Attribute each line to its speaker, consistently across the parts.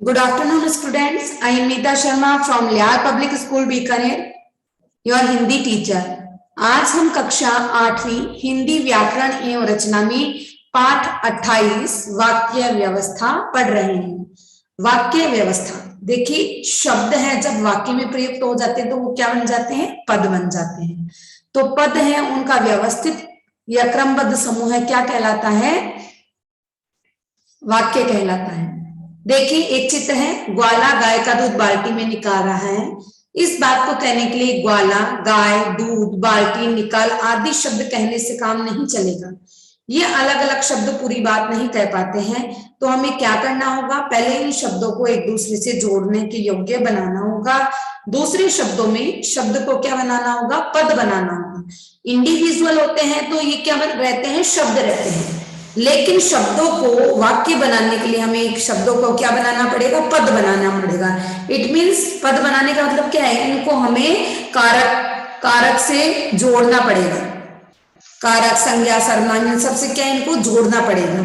Speaker 1: Good afternoon, students. I am Neeta Sharma from Lyar Public School, Bikaner, your Hindi teacher. आज हम कक्षा 8वीं हिंदी व्याकरण एवं रचना में पाठ 28 वाक्य व्यवस्था पढ़ रहे हैं। वाक्य व्यवस्था देखिए, शब्द है जब वाक्य में प्रयुक्त हो जाते हैं तो वो क्या बन जाते हैं? पद बन जाते हैं। तो पद है उनका व्यवस्थित या क्रमबद्ध समूह है, क्या कहलाता है? वाक्य कहलाता है। देखिए, एक चित्र है, ग्वाला गाय का दूध बाल्टी में निकाल रहा है। इस बात को कहने के लिए ग्वाला, गाय, दूध, बाल्टी, निकाल आदि शब्द कहने से काम नहीं चलेगा। ये अलग अलग शब्द पूरी बात नहीं कह पाते हैं। तो हमें क्या करना होगा? पहले इन शब्दों को एक दूसरे से जोड़ने के योग्य बनाना होगा। दूसरे शब्दों में शब्द को क्या बनाना होगा? पद बनाना होगा। इंडिविजुअल होते हैं तो ये क्या रहते हैं? शब्द रहते हैं। लेकिन शब्दों को वाक्य बनाने के लिए हमें शब्दों को क्या बनाना पड़ेगा? पद बनाना पड़ेगा। इट मीन्स पद बनाने का मतलब क्या है? इनको हमें कारक से जोड़ना पड़ेगा। कारक, संज्ञा, सर्वनाम, इन सबसे क्या इनको जोड़ना पड़ेगा।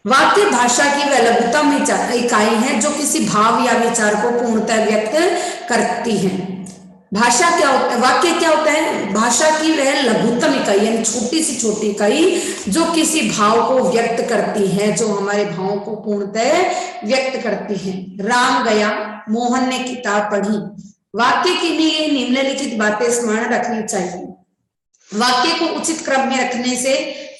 Speaker 1: वाक्य भाषा की वह लघुतम इकाई है जो किसी भाव या विचार को पूर्णतः व्यक्त करती है। भाषा क्या होता है? वाक्य क्या होता है? भाषा की वह लघुतम इकाई यानी छोटी सी छोटी इकाई जो किसी भाव को व्यक्त करती है, जो हमारे भावों को पूर्णतः व्यक्त करती है। राम गया, मोहन ने किताब पढ़ी। वाक्य के लिए निम्नलिखित बातें स्मरण रखनी चाहिए। वाक्य को उचित क्रम में रखने से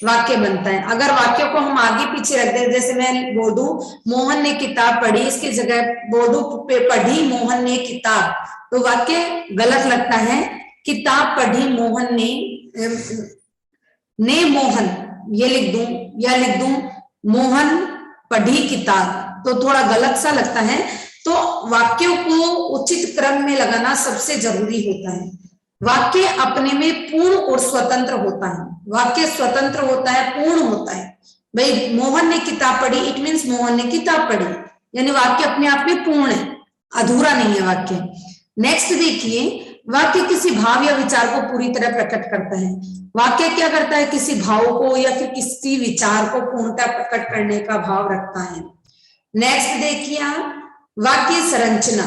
Speaker 1: वाक्य बनता है। अगर वाक्य को हम आगे पीछे रख दे, जैसे मैं बोल दूं मोहन ने किताब पढ़ी, इसकी जगह बोल दूं पढ़ी मोहन ने किताब, तो वाक्य गलत लगता है। किताब पढ़ी मोहन ने मोहन ये लिख दूं, या लिख दूं मोहन पढ़ी किताब, तो थोड़ा गलत सा लगता है। तो वाक्यों को उचित क्रम में लगाना सबसे जरूरी होता है। वाक्य अपने में पूर्ण और स्वतंत्र होता है। वाक्य स्वतंत्र होता है, पूर्ण होता है। भाई मोहन ने किताब पढ़ी, इट मीन्स मोहन ने किताब पढ़ी, यानी वाक्य अपने आप में पूर्ण है, अधूरा नहीं है वाक्य। नेक्स्ट देखिए, वाक्य किसी भाव या विचार को पूरी तरह प्रकट करता है। वाक्य क्या करता है? किसी भाव को या फिर किसी विचार को पूर्णतः प्रकट करने का भाव रखता है। नेक्स्ट देखिए आप, वाक्य संरचना।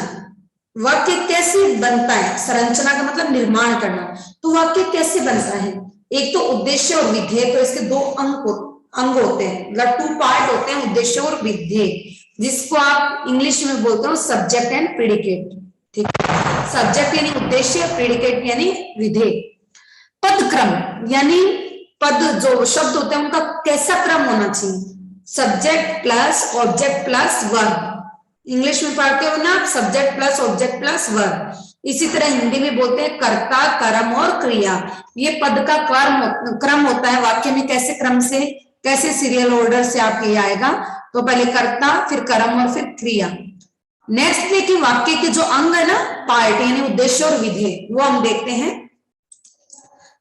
Speaker 1: वाक्य कैसे बनता है? संरचना का मतलब निर्माण करना। तो वाक्य कैसे बनता है? एक तो उद्देश्य और विधेय, तो इसके दो अंग होते हैं, मतलब 2 पार्ट होते हैं, उद्देश्य और विधेय, जिसको आप इंग्लिश में बोलते हो सब्जेक्ट एंड प्रेडिकेट। ठीक है, सब्जेक्ट यानी उद्देश्य, प्रेडिकेट यानी विधेय। पद क्रम यानी पद जो शब्द होते हैं उनका कैसा क्रम होना चाहिए? Subject plus object plus verb. English में पढ़ते हो ना, subject plus object plus verb. इसी तरह हिंदी में बोलते हैं कर्ता, कर्म और क्रिया। ये पद का क्रम होता है वाक्य में। कैसे क्रम से, कैसे सीरियल ऑर्डर से आपके आएगा? तो पहले कर्ता, फिर कर्म और फिर क्रिया। नेक्स्ट देखिए, वाक्य के जो अंग है ना, पार्ट यानी उद्देश्य और विधेय, वो हम देखते हैं।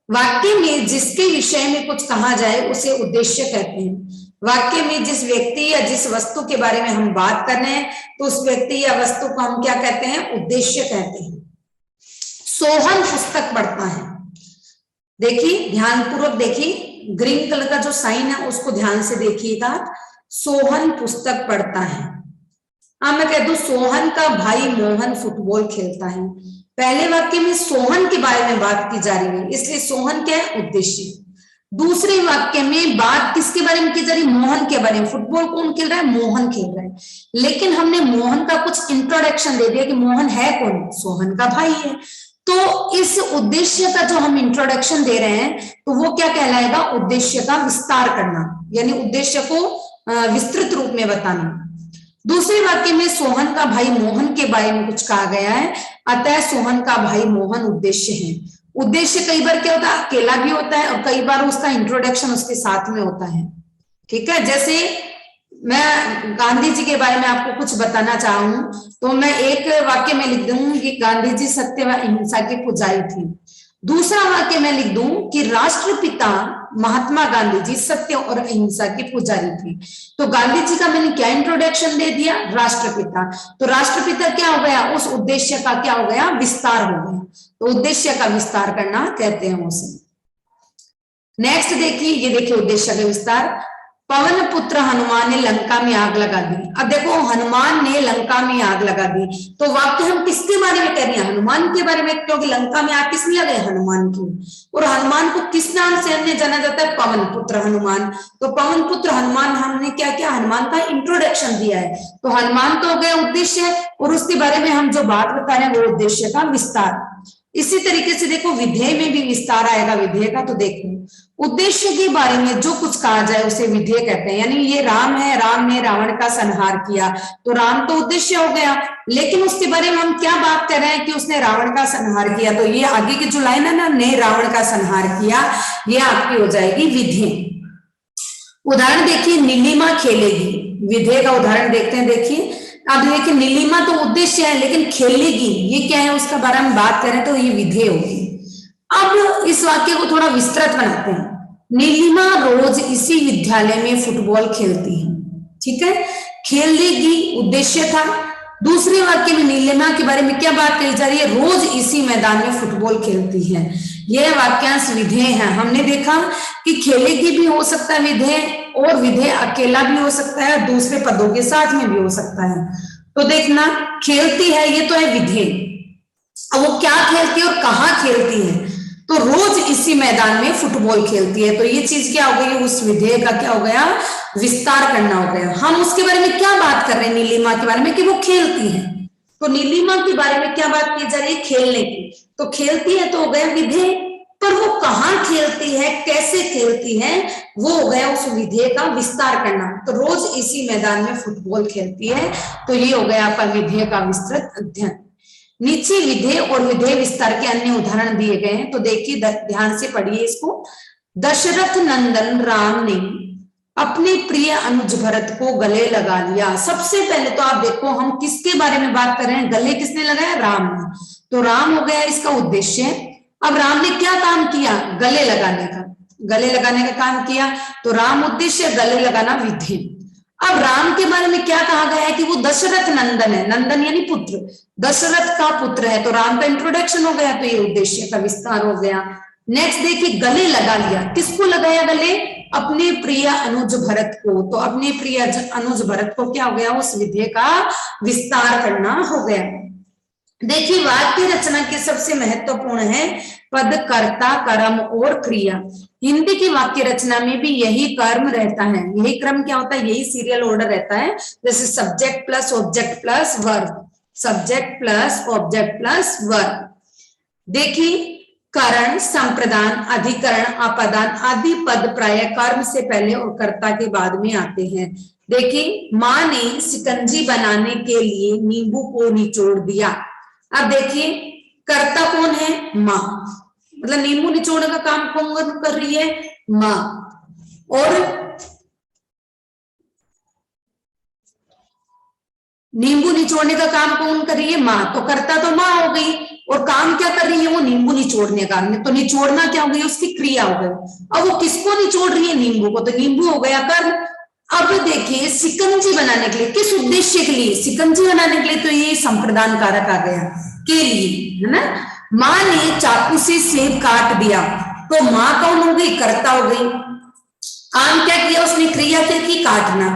Speaker 1: वाक्य में जिसके विषय में कुछ कहा जाए उसे उद्देश्य कहते हैं। वाक्य में जिस व्यक्ति या जिस वस्तु के बारे में हम बात कर रहे हैं तो उस व्यक्ति या वस्तु को हम क्या कहते हैं? उद्देश्य कहते हैं। सोहन पुस्तक पढ़ता है। देखिए, ध्यानपूर्वक देखिए, ग्रीन कलर का जो साइन है उसको ध्यान से देखिएगा। सोहन पुस्तक पढ़ता है। मैं कह दूं सोहन का भाई मोहन फुटबॉल खेलता है। पहले वाक्य में सोहन के बारे में बात की जा रही है, इसलिए सोहन क्या है? उद्देश्य। दूसरे वाक्य में बात किसके बारे में की जा रही है? मोहन के बारे में। फुटबॉल कौन खेल रहा है? मोहन खेल रहा है। लेकिन हमने मोहन का कुछ इंट्रोडक्शन दे दिया कि मोहन है कौन? सोहन का भाई है। तो इस उद्देश्य का जो हम इंट्रोडक्शन दे रहे हैं तो वो क्या कहलाएगा? उद्देश्य का विस्तार करना, यानी उद्देश्य को विस्तृत रूप में बताना। दूसरे वाक्य में सोहन का भाई मोहन के बारे में कुछ कहा गया है, अतः सोहन का भाई मोहन उद्देश्य है। उद्देश्य कई बार क्या होता है? अकेला भी होता है और कई बार उसका इंट्रोडक्शन उसके साथ में होता है। ठीक है, जैसे मैं गांधी जी के बारे में आपको कुछ बताना चाहूं तो मैं एक वाक्य में लिख दूं कि गांधी जी सत्य व अहिंसा के पुजारी थे। दूसरा वाक्य मैं लिख दूं कि राष्ट्रपिता महात्मा गांधी जी सत्य और अहिंसा के पुजारी थे। तो गांधी जी का मैंने क्या इंट्रोडक्शन दे दिया? राष्ट्रपिता। तो राष्ट्रपिता क्या हो गया? उस उद्देश्य का क्या हो गया? विस्तार हो गया। तो उद्देश्य का विस्तार करना कहते हैं उसे। नेक्स्ट देखिए, ये देखिए उद्देश्य का विस्तार। पवन पुत्र हनुमान ने लंका में आग लगा दी। अब देखो हनुमान ने लंका में आग लगा दी, तो वाक्य हम किसके बारे में कह रहे हैं? हनुमान के बारे में, क्योंकि लंका में आग किसने लगाई? हनुमान की। और हनुमान को किस नाम से अन्य जाना जाता है? पवन पुत्र हनुमान। तो पवन पुत्र हनुमान हमने क्या किया? हनुमान का इंट्रोडक्शन दिया है। तो हनुमान तो हो गया उद्देश्य, और उसके बारे में हम जो बात बता रहे हैं वो उद्देश्य का विस्तार। इसी तरीके से देखो विधेय में भी विस्तार आएगा विधेय का। तो देखो उद्देश्य के बारे में जो कुछ कहा जाए उसे विधेय कहते हैं। यानी ये राम है, राम ने रावण का संहार किया, तो राम तो उद्देश्य हो गया, लेकिन उसके बारे में हम क्या बात कर रहे हैं कि उसने रावण का संहार किया, तो ये आगे की जो लाइन है ना, ने रावण का संहार किया, ये आपकी हो जाएगी विधेय। उदाहरण देखिए, नीलिमा खेलेगी, विधेय का उदाहरण देखते हैं। देखिए अब देखिए नीलिमा तो उद्देश्य है, लेकिन खेलेगी ये क्या है, उसका बारे में बात करें तो ये विधेय होगी। अब इस वाक्य को थोड़ा विस्तृत बनाते हैं। नीलिमा रोज इसी विद्यालय में फुटबॉल खेलती है, ठीक है, खेलेगी उद्देश्य था। दूसरे वाक्य में नीलिमा के बारे में क्या बात कही जा रही है? रोज इसी मैदान में फुटबॉल खेलती है। यह वाक्यांश विधेय है। हमने देखा कि खेलेगी भी हो सकता है विधेय, और विधेय अकेला भी हो सकता है, दूसरे पदों के साथ में भी हो सकता है। तो देखना, खेलती है ये तो है विधेय। अब वो क्या खेलती है और कहाँ खेलती है? तो रोज इसी मैदान में फुटबॉल खेलती है। तो ये चीज क्या हो गई? उस विधेय का क्या हो गया? विस्तार करना हो गया। हम उसके बारे में क्या बात कर रहे हैं? नीलिमा के बारे में, कि वो खेलती है। तो नीलिमा के बारे में क्या बात की जा रही है? खेलने की। तो खेलती है तो हो गया विधेय, पर वो कहाँ खेलती है, कैसे खेलती है, वो हो गया उस विधेय का विस्तार करना। तो रोज इसी मैदान में फुटबॉल खेलती है, तो ये हो गया आपका विधेय का विस्तृत अध्ययन। नीचे विधेय और विधेय विस्तार के अन्य उदाहरण दिए गए हैं, तो देखिए ध्यान से पढ़िए इसको। दशरथ नंदन राम ने अपने प्रिय अनुज भरत को गले लगा लिया। सबसे पहले तो आप देखो हम किसके बारे में बात कर रहे हैं? गले किसने लगाया? राम ने। तो राम हो गया इसका उद्देश्य। अब राम ने क्या काम किया? गले लगाने का, गले लगाने का काम किया। तो राम उद्देश्य, गले लगाना विधेय। अब राम के बारे में क्या कहा गया है? कि वो दशरथ नंदन है, नंदन यानी पुत्र, दशरथ का पुत्र है। तो राम का इंट्रोडक्शन हो गया, तो ये उद्देश्य का विस्तार हो गया। नेक्स्ट देखिए, गले लगा लिया। किसको लगाया गले? अपने प्रिय अनुज भरत को। तो अपने प्रिय अनुज भरत को क्या हो गया? उस विधेय का विस्तार करना हो गया। देखिए वाक्य रचना के सबसे महत्वपूर्ण है पद, कर्ता, कर्म और क्रिया। हिंदी की वाक्य रचना में भी यही क्रम रहता है। यही क्रम क्या होता है? यही सीरियल ऑर्डर रहता है। जैसे subject plus object plus verb, subject plus object plus verb. देखिए कारण, संप्रदान, अधिकरण, अपादान आदि पद प्राय कर्म से पहले और कर्ता के बाद में आते हैं। देखिए माँ ने शिकंजी बनाने के लिए नींबू को निचोड़ दिया। अब देखिए कर्ता कौन है? माँ, मतलब नींबू निचोड़ने का काम कौन कर रही है? माँ। और नींबू निचोड़ने का काम कौन कर रही है? माँ। तो कर्ता तो माँ हो गई, और काम क्या कर रही है? वो नींबू निचोड़ने का। तो निचोड़ना क्या हो गई? उसकी क्रिया हो गई। अब वो किसको निचोड़ रही है? नींबू को। तो नींबू हो गया कर्म। अब देखिए शिकंजी बनाने के लिए, किस उद्देश्य के लिए? शिकंजी बनाने के लिए। तो ये संप्रदान कारक आ गया, के लिए, है ना। माँ ने चाकू से सेब काट दिया, तो माँ कौन हो गई? कर्ता हो गई। काम क्या किया उसने? क्रिया क्या की? काटना।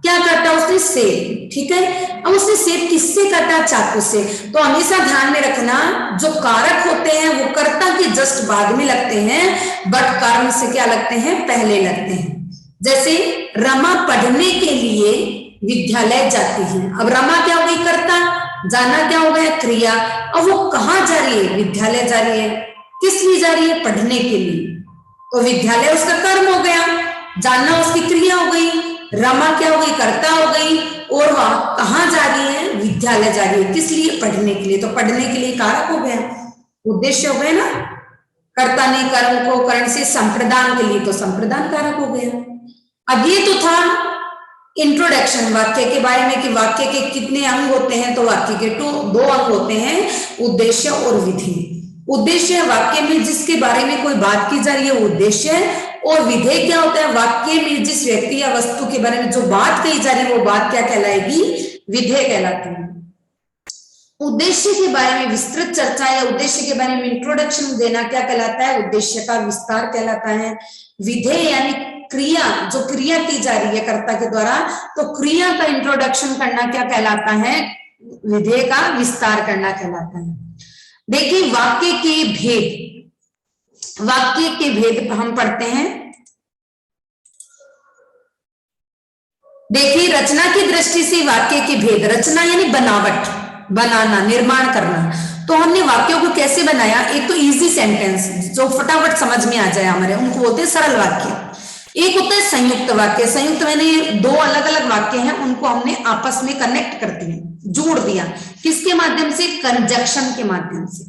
Speaker 1: क्या काटा उसने? सेब, ठीक है। अब उसने सेब किससे काटा? चाकू से। तो हमेशा ध्यान में रखना, जो कारक होते हैं वो कर्ता के जस्ट बाद में लगते हैं, बट कर्म से क्या लगते हैं? पहले लगते हैं। जैसे रमा पढ़ने के लिए विद्यालय जाती है। अब रमा क्या हो गई? कर्ता। जाना क्या हो गया? क्रिया। अब वो कहाँ जा रही है? विद्यालय जा रही है। किस लिए जा रही है? पढ़ने के लिए। तो विद्यालय उसका कर्म हो गया, जानना उसकी क्रिया हो गई। रमा क्या हो गई? कर्ता हो गई। और वह कहाँ जा रही है? विद्यालय जा रही है। किस लिए? पढ़ने के लिए। तो पढ़ने के लिए कारक हो गया, उद्देश्य हो गया ना। कर्ता ने कर्म को कर्ण से संप्रदान के लिए, तो संप्रदान कारक हो गया। अब ये तो था इंट्रोडक्शन वाक्य के बारे में, कि वाक्य के कितने अंग होते हैं। तो वाक्य के दो अंग होते हैं, उद्देश्य और विधि। उद्देश्य वाक्य में जिसके बारे में कोई बात की जा रही है वो उद्देश्य है, और विधेय क्या होता है? वाक्य में जिस व्यक्ति या वस्तु के बारे में जो बात कही जा रही है वो बात क्या कहलाएगी? विधेय कहलाती है। उद्देश्य के बारे में विस्तृत चर्चा या उद्देश्य के बारे में इंट्रोडक्शन देना क्या कहलाता है? उद्देश्य का विस्तार कहलाता है। विधेय यानी क्रिया, जो क्रिया की जा रही है कर्ता के द्वारा, तो क्रिया का इंट्रोडक्शन करना क्या कहलाता है? विधेय का विस्तार करना कहलाता है। देखिए वाक्य के भेद, वाक्य के भेद हम पढ़ते हैं। देखिए रचना की दृष्टि से वाक्य के भेद, रचना यानी बनावट, बनाना, निर्माण करना। तो हमने वाक्यों को कैसे बनाया? एक तो इजी सेंटेंस जो फटाफट समझ में आ जाए हमारे, उनको बोलते हैं सरल वाक्य। एक होता है संयुक्त वाक्य। संयुक्त मैंने दो अलग अलग वाक्य हैं, उनको हमने आपस में कनेक्ट कर दिया, जोड़ दिया। किसके माध्यम से? कंजक्शन के माध्यम से,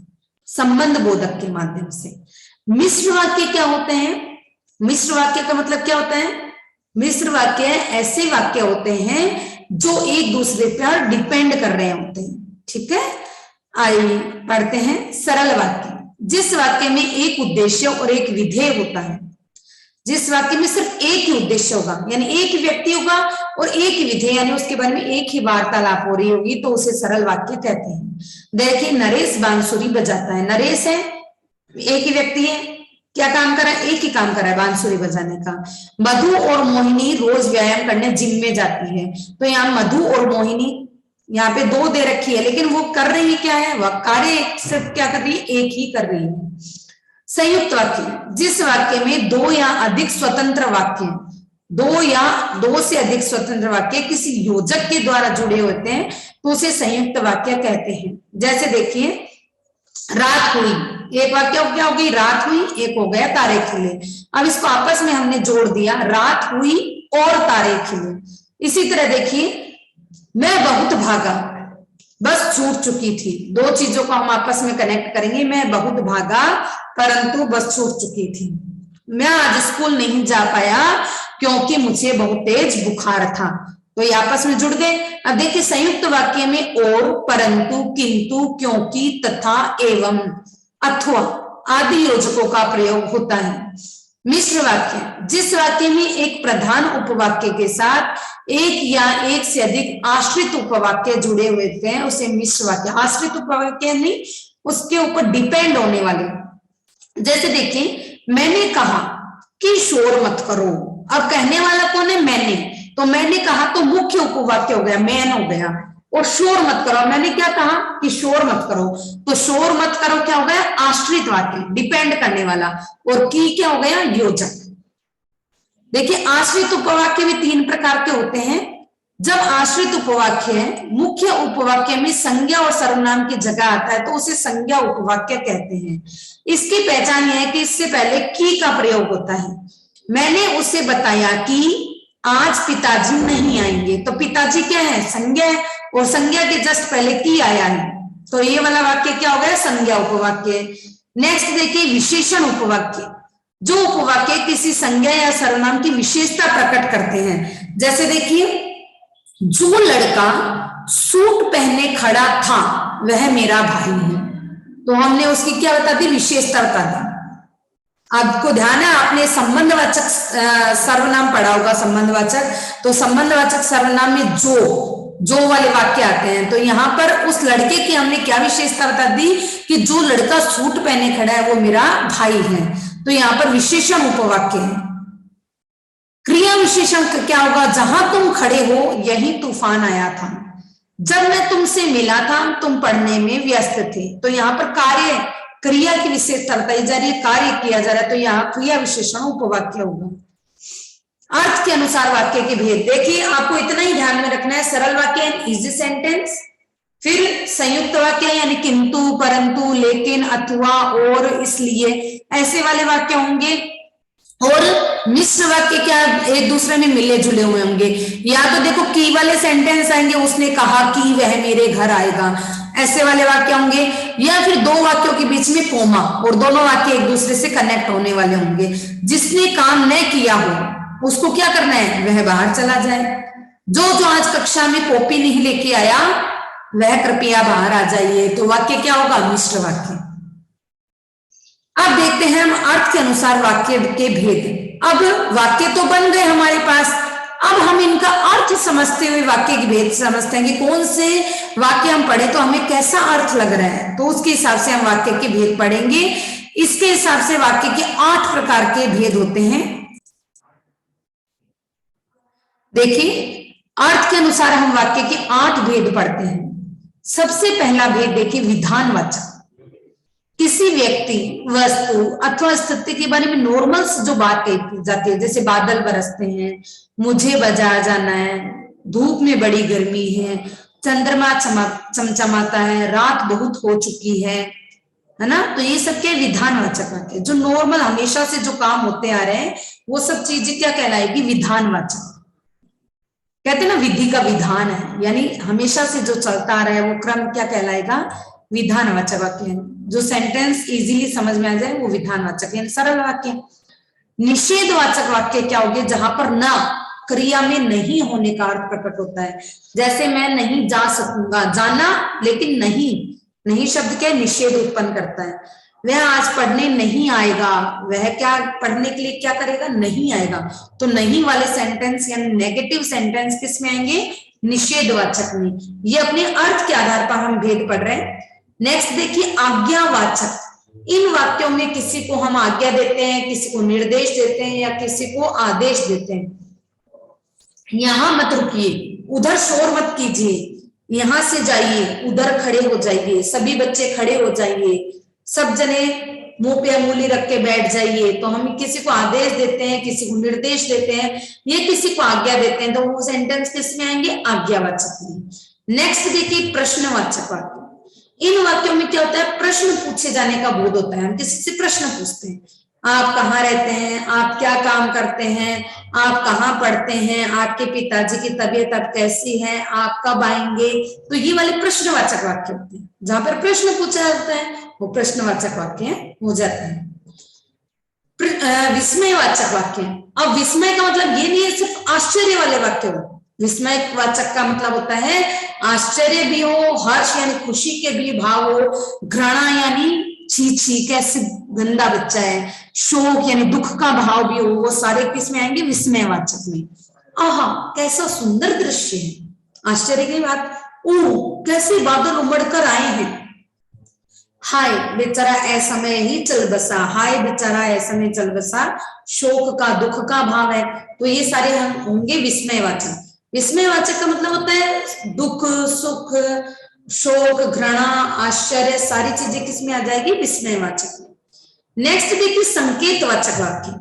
Speaker 1: संबंध बोधक के माध्यम से। मिश्र वाक्य क्या होते हैं? मिश्र वाक्य का मतलब क्या होता है? मिश्र वाक्य ऐसे वाक्य होते हैं जो एक दूसरे पर डिपेंड कर रहे होते हैं। ठीक है, आइए पढ़ते हैं सरल वाक्य। जिस वाक्य में एक उद्देश्य और एक विधेय होता है, जिस वाक्य में सिर्फ एक ही उद्देश्य होगा, यानी एक व्यक्ति होगा और एक ही विधेय, यानी उसके बारे में एक ही वार्तालाप हो रही होगी, तो उसे सरल वाक्य कहते हैं। देखिए नरेश बांसुरी बजाता है। नरेश है, एक ही व्यक्ति है, क्या काम कर रहा है? एक ही काम कर रहा है, बांसुरी बजाने का। मधु और मोहिनी रोज व्यायाम करने जिम में जाती है। तो यहाँ मधु और मोहिनी, यहाँ पे दो दे रखी है, लेकिन वो कर रही क्या है? वह कार्य सिर्फ क्या कर रही है? एक ही कर रही है। संयुक्त वाक्य, जिस वाक्य में दो या अधिक स्वतंत्र वाक्य, दो या दो से अधिक स्वतंत्र वाक्य किसी योजक के द्वारा जुड़े होते हैं, तो उसे संयुक्त वाक्य कहते हैं। जैसे देखिए रात हुई, एक वाक्य क्या हो गई? रात हुई, एक हो गया तारे खिले। अब इसको आपस में हमने जोड़ दिया, रात हुई और तारे खिले। इसी तरह देखिए मैं बहुत भागा, बस छूट चुकी थी। दो चीजों को हम आपस में कनेक्ट करेंगे। मैं बहुत भागा परंतु बस छूट चुकी थी। मैं आज स्कूल नहीं जा पाया क्योंकि मुझे बहुत तेज बुखार था। तो ये आपस में जुड़ गए। अब देखिए संयुक्त वाक्य में और, परंतु, किंतु, क्योंकि, तथा, एवं, अथवा आदि योजकों का प्रयोग होता है। मिश्र वाक्य, जिस वाक्य में एक प्रधान उपवाक्य के साथ एक या एक से अधिक आश्रित उपवाक्य जुड़े हुए हैं, उसे मिश्र वाक्य। आश्रित उपवाक्य नहीं, उसके ऊपर डिपेंड होने वाले। जैसे देखिए मैंने कहा कि शोर मत करो। अब कहने वाला कौन है? मैंने। तो मैंने कहा तो मुख्य उपवाक्य हो गया, मैन हो गया। और शोर मत करो, मैंने क्या कहा? कि शोर मत करो। तो शोर मत करो क्या हो गया? आश्रित वाक्य, डिपेंड करने वाला। और की क्या हो गया? योजक। देखिए आश्रित उपवाक्य भी तीन प्रकार के होते हैं। जब आश्रित उपवाक्य मुख्य उपवाक्य में संज्ञा और सर्वनाम की जगह आता है, तो उसे संज्ञा उपवाक्य कहते हैं। इसकी पहचान यह है कि इससे पहले की का प्रयोग होता है। मैंने उसे बताया कि आज पिताजी नहीं आएंगे। तो पिताजी क्या है? संज्ञा है, और संज्ञा के जस्ट पहले की आया है, तो ये वाला वाक्य क्या हो गया? संज्ञा उपवाक्य। नेक्स्ट देखिए विशेषण उपवाक्य, जो उपवाक्य किसी संज्ञा या सर्वनाम की विशेषता प्रकट करते हैं। जैसे देखिए जो लड़का सूट पहने खड़ा था वह मेरा भाई है। तो हमने उसकी क्या बता दी? विशेषता बता दी। आपको ध्यान है, आपने संबंधवाचक सर्वनाम पढ़ा होगा, संबंधवाचक। तो संबंधवाचक सर्वनाम में जो वाले वाक्य आते हैं। तो यहाँ पर उस लड़के की हमने क्या विशेषता बता दी? कि जो लड़का सूट पहने खड़ा है वो मेरा भाई है। तो यहाँ पर विशेषण उपवाक्य है। क्रिया विशेषण क्या होगा? जहां तुम खड़े हो यही तूफान आया था। जब मैं तुमसे मिला था तुम पढ़ने में व्यस्त थे। तो यहाँ पर कार्य, क्रिया की विशेषता बताई जा रही है, कार्य किया जा रहा है, तो यहाँ क्रिया विशेषण उपवाक्य होगा। अर्थ के अनुसार वाक्य के भेद, देखिए आपको इतना ही ध्यान में रखना है। सरल वाक्य यानी इजी सेंटेंस, फिर संयुक्त वाक्य यानी किंतु, परंतु, लेकिन, अथवा, और, इसलिए, ऐसे वाले वाक्य होंगे। और मिश्र वाक्य क्या? एक दूसरे में मिले जुले हुए होंगे। या तो देखो की वाले सेंटेंस आएंगे, उसने कहा कि वह मेरे घर आएगा, ऐसे वाले वाक्य होंगे। या फिर दो वाक्यों के बीच में कोमा, और दोनों वाक्य एक दूसरे से कनेक्ट होने वाले होंगे। जिसने काम न किया हो उसको क्या करना है? वह बाहर चला जाए। जो आज कक्षा में कॉपी नहीं लेके आया वह कृपया बाहर आ जाइए। तो वाक्य क्या होगा? मिश्र वाक्य। अब देखते हैं हम अर्थ के अनुसार वाक्य के भेद। अब वाक्य तो बन गए हमारे पास, अब हम इनका अर्थ समझते हुए वाक्य के भेद समझते हैं कि कौन से वाक्य हम पढ़े तो हमें कैसा अर्थ लग रहा है, तो उसके हिसाब से हम वाक्य के भेद पढ़ेंगे। इसके हिसाब से वाक्य के 8 प्रकार के भेद होते हैं। देखिए, अर्थ के अनुसार हम वाक्य के 8 भेद पढ़ते हैं। सबसे पहला भेद देखिए, विधानवाचक। किसी व्यक्ति, वस्तु अथवा स्थिति के बारे में नॉर्मल जो बात कही जाती है, जैसे बादल बरसते हैं, मुझे बाजार जाना है, धूप में बड़ी गर्मी है, चंद्रमा चमचमाता है, रात बहुत हो चुकी है ना। तो ये सब क्या विधानवाचक वाक्य, जो नॉर्मल हमेशा से जो काम होते आ रहे हैं वो सब चीजें क्या कहलाएगी, विधानवाचक। कहते हैं ना विधि का विधान है, यानी हमेशा से जो चलता आ रहा है वो क्रम क्या कहलाएगा, विधानवाचक वाक्य। जो सेंटेंस इजीली समझ में आ जाए वो विधानवाचक यानी सरल वाक्य। निषेधवाचक वाक्य क्या होंगे, जहां पर ना क्रिया में नहीं होने का अर्थ प्रकट होता है। जैसे मैं नहीं जा सकूंगा, जाना लेकिन नहीं, नहीं शब्द क्या निषेध उत्पन्न करता है। वह आज पढ़ने नहीं आएगा, वह क्या पढ़ने के लिए क्या करेगा, नहीं आएगा। तो नहीं वाले सेंटेंस यानी नेगेटिव सेंटेंस किस में आएंगे, निषेधवाचक में। ये अपने अर्थ के आधार पर हम भेद पढ़ रहे हैं। नेक्स्ट देखिए, आज्ञावाचक। इन वाक्यों में किसी को हम आज्ञा देते हैं, किसी को निर्देश देते हैं या किसी को आदेश देते हैं। यहां मत रुकिए, उधर शोर मत कीजिए, यहां से जाइए, उधर खड़े हो जाइए, सभी बच्चे खड़े हो जाइए, सब जने मुंह पे अंगुली रख के बैठ जाइए। तो हम किसी को आदेश देते हैं, किसी को निर्देश देते हैं, ये किसी को आज्ञा देते हैं, तो वो सेंटेंस किस में आएंगे, आज्ञावाचक में। नेक्स्ट देखिए, प्रश्नवाचक वाक्य। इन वाक्यों में क्या होता है, प्रश्न पूछे जाने का बोध होता है। हम किसी से प्रश्न पूछते हैं, आप कहाँ रहते हैं, आप क्या काम करते हैं, आप कहाँ पढ़ते हैं, आपके पिताजी की तबीयत अब कैसी है, आप कब आएंगे। तो ये वाले प्रश्नवाचक वाक्य होते हैं, जहां पर प्रश्न पूछा जाता है वो प्रश्नवाचक वाक्य हो जाते हैं। विस्मयवाचक वाक्य। अब विस्मय का मतलब ये नहीं है सिर्फ आश्चर्य वाले वाक्य हो। विस्मयवाचक का मतलब होता है आश्चर्य भी हो, हर्ष यानी खुशी के भी भाव हो, घृणा यानी छी छी कैसे गंदा बच्चा है, शोक यानी दुख का भाव भी हो, वो सारे किस में आएंगे, विस्मयवाचक में। आहा कैसा सुंदर दृश्य है, आश्चर्य की बात, ओ कैसे बादल उमड़कर आए हैं, हाय बेचारा असमय ही चल बसा, हाय बेचारा असमय चल बसा, शोक का दुख का भाव है। तो ये सारे हम होंगे विस्मयवाचक। विस्मयवाचक का मतलब होता है दुख, सुख, शोक, घृणा, आश्चर्य, सारी चीजें किसमें आ जाएगी, विस्मयवाचक में। नेक्स्ट देखिए, संकेतवाचक वाक्य।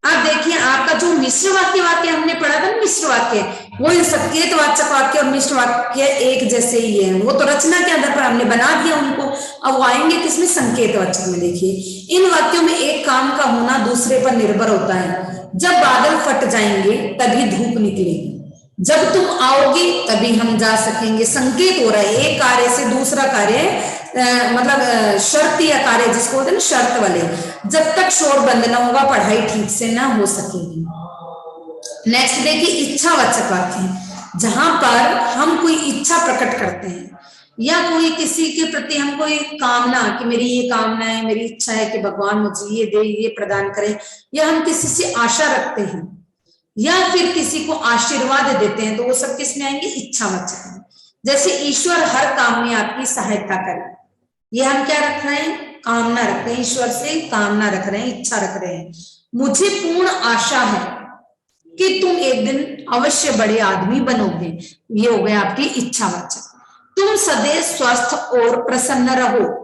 Speaker 1: अब देखिए आपका जो मिश्र वाक्य हमने पढ़ा था, मिश्र वाक्य, वो संकेतवाचक वाक्य और मिश्र वाक्य एक जैसे ही है। वो तो रचना के आधार पर हमने बना दिया उनको, अब वो आएंगे किसमें, संकेतवाचक में। देखिए इन वाक्यों में एक काम का होना दूसरे पर निर्भर होता है। जब बादल फट जाएंगे तभी धूप निकलेगी, जब तुम आओगे तभी हम जा सकेंगे। संकेत हो रहा है एक कार्य से दूसरा कार्य, मतलब शर्त या कार्य जिसको होते हैं ना शर्त वाले, जब तक शोर बंद ना होगा पढ़ाई ठीक से ना हो सकेगी। नेक्स्ट देखिए, इच्छावाचक वाक्य। जहां पर हम कोई इच्छा प्रकट करते हैं या कोई किसी के प्रति हम कोई कामना, कि मेरी ये कामना है, मेरी इच्छा है कि भगवान मुझे ये दे, ये प्रदान करे, या हम किसी से आशा रखते हैं या फिर किसी को आशीर्वाद देते हैं, तो वो सब किस में आएंगे, इच्छावाचक में। जैसे ईश्वर हर काम में आपकी सहायता करे, ये हम क्या रख रहे हैं, कामना रख रहे हैं, ईश्वर से कामना रख रहे हैं, इच्छा रख रहे हैं। मुझे पूर्ण आशा है कि तुम एक दिन अवश्य बड़े आदमी बनोगे, ये हो गया आपकी इच्छावाचक। तुम सदैव स्वस्थ और प्रसन्न रहो,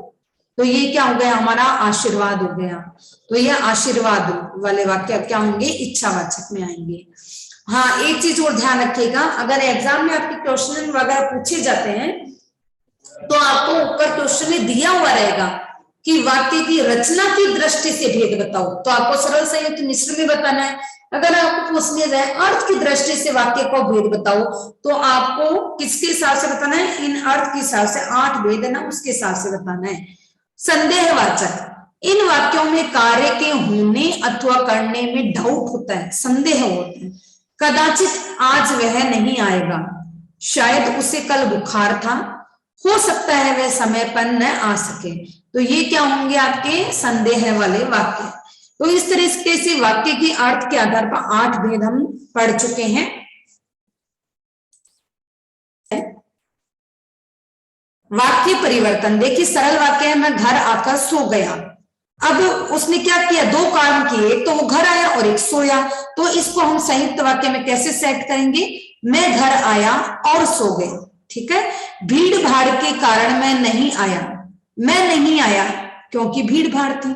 Speaker 1: तो ये क्या हो गया, हमारा आशीर्वाद हो गया। तो ये आशीर्वाद वाले वाक्य क्या होंगे, इच्छावाचक में आएंगे। हाँ एक चीज और ध्यान रखिएगा, अगर एग्जाम में आपके क्वेश्चन वगैरह पूछे जाते हैं तो आपको ऊपर क्वेश्चन में दिया हुआ रहेगा कि वाक्य की रचना की दृष्टि से भेद बताओ, तो आपको सरल संयुक्त मिश्र में बताना है। अगर आपको पूछ लिया जाए अर्थ की दृष्टि से वाक्य को भेद बताओ, तो आपको किसके हिसाब से बताना है, इन अर्थ के हिसाब से 8 भेद है ना, उसके हिसाब से बताना है। संदेहवाचक। इन वाक्यों में कार्य के होने अथवा करने में डाउट होता है, संदेह होता है। कदाचित आज वह नहीं आएगा, शायद उसे कल बुखार था, हो सकता है वह समय पर न आ सके। तो ये क्या होंगे आपके संदेह वाले वाक्य। तो इस तरीके से वाक्य के अर्थ के आधार पर 8 भेद हम पढ़ चुके हैं। वाक्य परिवर्तन देखिए, सरल वाक्य है मैं घर आकर सो गया, अब उसने क्या किया, दो काम किए, एक तो वो घर आया और एक सोया। तो इसको हम संयुक्त वाक्य में कैसे सेट करेंगे, मैं घर आया और सो गया। ठीक है, भीड़ भाड़ के कारण मैं नहीं आया, मैं नहीं आया क्योंकि भीड़ भाड़ थी,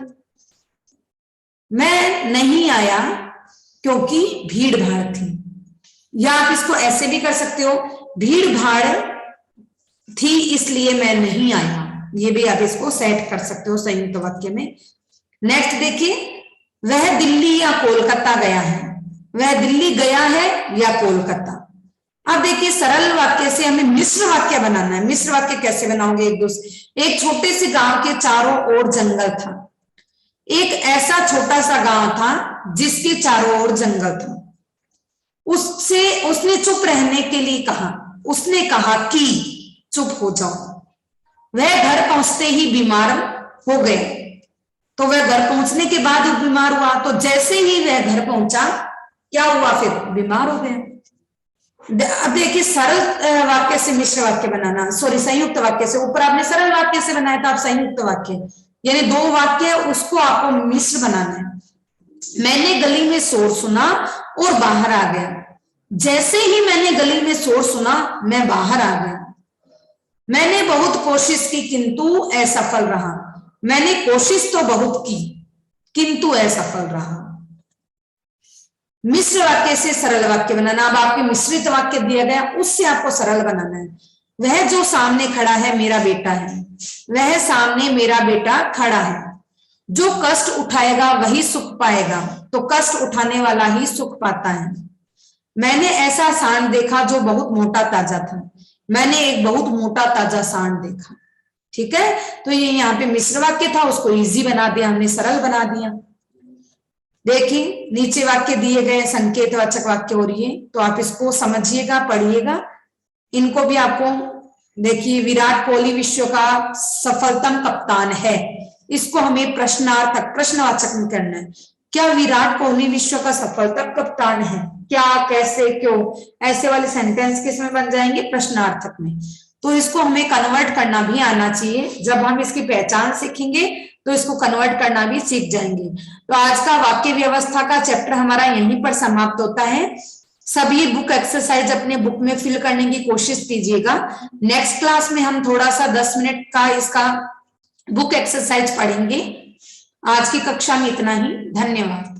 Speaker 1: मैं नहीं आया क्योंकि भीड़ भाड़ थी। या आप इसको ऐसे भी कर सकते हो, भीड़ भाड़ थी इसलिए मैं नहीं आया, ये भी आप इसको सेट कर सकते हो संयुक्त वाक्य में। नेक्स्ट देखिए, वह दिल्ली या कोलकाता गया है, वह दिल्ली गया है या कोलकाता। अब देखिए सरल वाक्य से हमें मिश्र वाक्य बनाना है। मिश्र वाक्य कैसे बनाओगे, एक छोटे से गांव के चारों ओर जंगल था, एक ऐसा छोटा सा गांव था जिसके चारों ओर जंगल था, उसने चुप रहने के लिए कहा, उसने कहा कि चुप हो जाओ। वह घर पहुंचते ही बीमार हो गए, तो वह घर पहुंचने के बाद बीमार हुआ, तो जैसे ही वह घर पहुंचा क्या हुआ, फिर बीमार हो गया। अब देखिए सरल वाक्य से मिश्र वाक्य बनाना, सॉरी संयुक्त वाक्य से, ऊपर आपने सरल वाक्य से बनाया था, आप संयुक्त वाक्य यानी दो वाक्य उसको आपको मिश्र बनाना है। मैंने गली में शोर सुना और बाहर आ गया, जैसे ही मैंने गली में शोर सुना मैं बाहर आ गया। मैंने बहुत कोशिश की किंतु असफल रहा, मैंने कोशिश तो बहुत की किंतु असफल रहा। मिश्र वाक्य से सरल वाक्य बनाना। अब आपके मिश्रित वाक्य दिया गया, उससे आपको सरल बनाना है। वह जो सामने खड़ा है मेरा बेटा है, वह सामने मेरा बेटा खड़ा है। जो कष्ट उठाएगा वही सुख पाएगा, तो कष्ट उठाने वाला ही सुख पाता है। मैंने ऐसा सांड देखा जो बहुत मोटा ताजा था, मैंने एक बहुत मोटा ताजा सांड देखा। ठीक है, तो ये यहाँ पे मिश्र वाक्य था, उसको इजी बना दिया हमने, सरल बना दिया। देखिए नीचे वाक्य दिए गए संकेतवाचक वाक्य हो रही है, तो आप इसको समझिएगा, पढ़िएगा इनको भी आपको। देखिए विराट कोहली विश्व का सफलतम कप्तान है, इसको हमें प्रश्नार्थक प्रश्नवाचक में करना है। क्या विराट कोहली विश्व का सफलतम कप्तान है, क्या, कैसे, क्यों, ऐसे वाले सेंटेंस किसमें बन जाएंगे, प्रश्नार्थक में। तो इसको हमें कन्वर्ट करना भी आना चाहिए, जब हम इसकी पहचान सीखेंगे तो इसको कन्वर्ट करना भी सीख जाएंगे। तो आज का वाक्य व्यवस्था का चैप्टर हमारा यहीं पर समाप्त होता है। सभी बुक एक्सरसाइज अपने बुक में फिल करने की कोशिश कीजिएगा। नेक्स्ट क्लास में हम थोड़ा सा 10 मिनट का इसका बुक एक्सरसाइज पढ़ेंगे। आज की कक्षा में इतना ही, धन्यवाद।